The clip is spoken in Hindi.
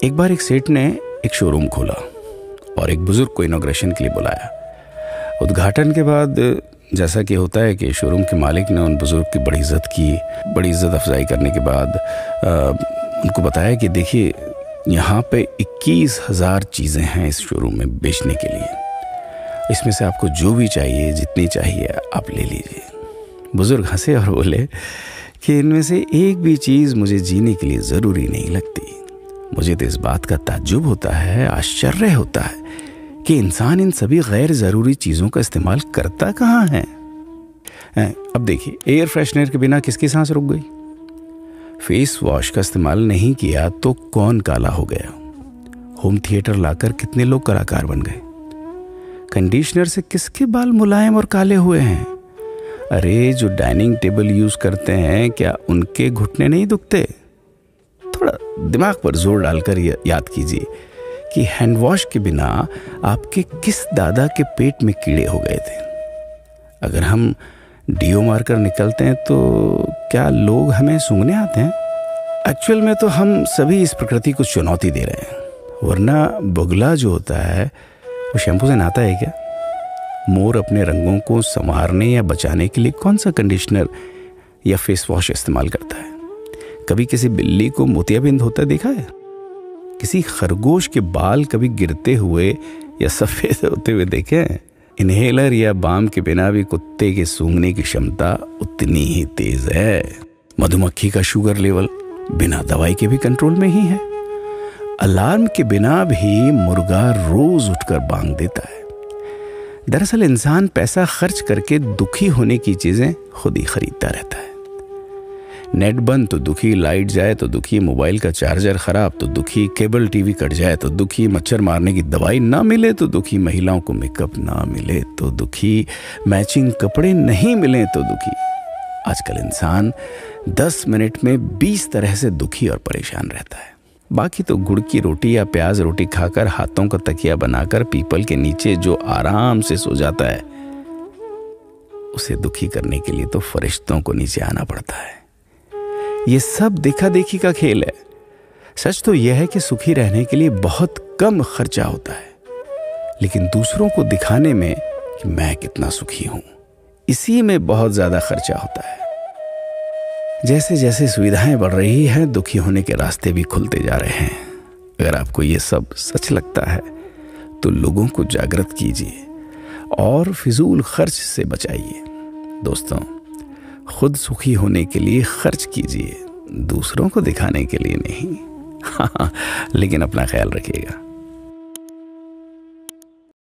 एक बार एक सेठ ने एक शोरूम खोला और एक बुजुर्ग को इनॉग्रेशन के लिए बुलाया। उद्घाटन के बाद जैसा कि होता है कि शोरूम के मालिक ने उन बुजुर्ग की बड़ी इज्जत की। बड़ी इज्जत अफजाई करने के बाद उनको बताया कि देखिए, यहाँ पे 21,000 चीज़ें हैं इस शोरूम में बेचने के लिए। इसमें से आपको जो भी चाहिए, जितनी चाहिए आप ले लीजिए। बुजुर्ग हंसे और बोले कि इनमें से एक भी चीज़ मुझे जीने के लिए ज़रूरी नहीं लगती। मुझे तो इस बात का ताज्जुब होता है, आश्चर्य होता है कि इंसान इन सभी गैर ज़रूरी चीज़ों का इस्तेमाल करता कहाँ है। अब देखिए, एयर फ्रेशनर के बिना किसकी सांस रुक गई? फेस वॉश का इस्तेमाल नहीं किया तो कौन काला हो गया? होम थिएटर लाकर कितने लोग कलाकार बन गए? कंडीशनर से किसके बाल मुलायम और काले हुए हैं? अरे, जो डाइनिंग टेबल यूज करते हैं, क्या उनके घुटने नहीं दुखते? थोड़ा दिमाग पर जोर डालकर याद कीजिए कि हैंड वॉश के बिना आपके किस दादा के पेट में कीड़े हो गए थे। अगर हम डीओ मारकर निकलते हैं तो क्या लोग हमें सूंघने आते हैं? एक्चुअल में तो हम सभी इस प्रकृति को चुनौती दे रहे हैं, वरना बगुला जो होता है वो शैम्पू से नहाता है क्या? मोर अपने रंगों को संवारने या बचाने के लिए कौन सा कंडीशनर या फेस वॉश इस्तेमाल करता है? कभी किसी बिल्ली को मोतियाबिंद होता देखा है? किसी खरगोश के बाल कभी गिरते हुए या सफेद होते हुए देखे हैं? इनहेलर या बाम के बिना भी कुत्ते के सूंघने की क्षमता उतनी ही तेज है। मधुमक्खी का शुगर लेवल बिना दवाई के भी कंट्रोल में ही है। अलार्म के बिना भी मुर्गा रोज उठकर बांग देता है। दरअसल इंसान पैसा खर्च करके दुखी होने की चीजें खुद ही खरीदता रहता है। नेट बंद तो दुखी, लाइट जाए तो दुखी, मोबाइल का चार्जर खराब तो दुखी, केबल टीवी कट जाए तो दुखी, मच्छर मारने की दवाई ना मिले तो दुखी, महिलाओं को मेकअप ना मिले तो दुखी, मैचिंग कपड़े नहीं मिले तो दुखी। आजकल इंसान 10 मिनट में 20 तरह से दुखी और परेशान रहता है। बाकी तो गुड़ की रोटी या प्याज रोटी खाकर, हाथों का तकिया बनाकर पीपल के नीचे जो आराम से सो जाता है, उसे दुखी करने के लिए तो फरिश्तों को नीचे आना पड़ता है। ये सब देखा देखी का खेल है। सच तो यह है कि सुखी रहने के लिए बहुत कम खर्चा होता है, लेकिन दूसरों को दिखाने में कि मैं कितना सुखी हूं, इसी में बहुत ज्यादा खर्चा होता है। जैसे जैसे सुविधाएं बढ़ रही हैं, दुखी होने के रास्ते भी खुलते जा रहे हैं। अगर आपको ये सब सच लगता है तो लोगों को जागृत कीजिए और फिजूल खर्च से बचाइए। दोस्तों, खुद सुखी होने के लिए खर्च कीजिए, दूसरों को दिखाने के लिए नहीं। हाँ, लेकिन अपना ख्याल रखिएगा।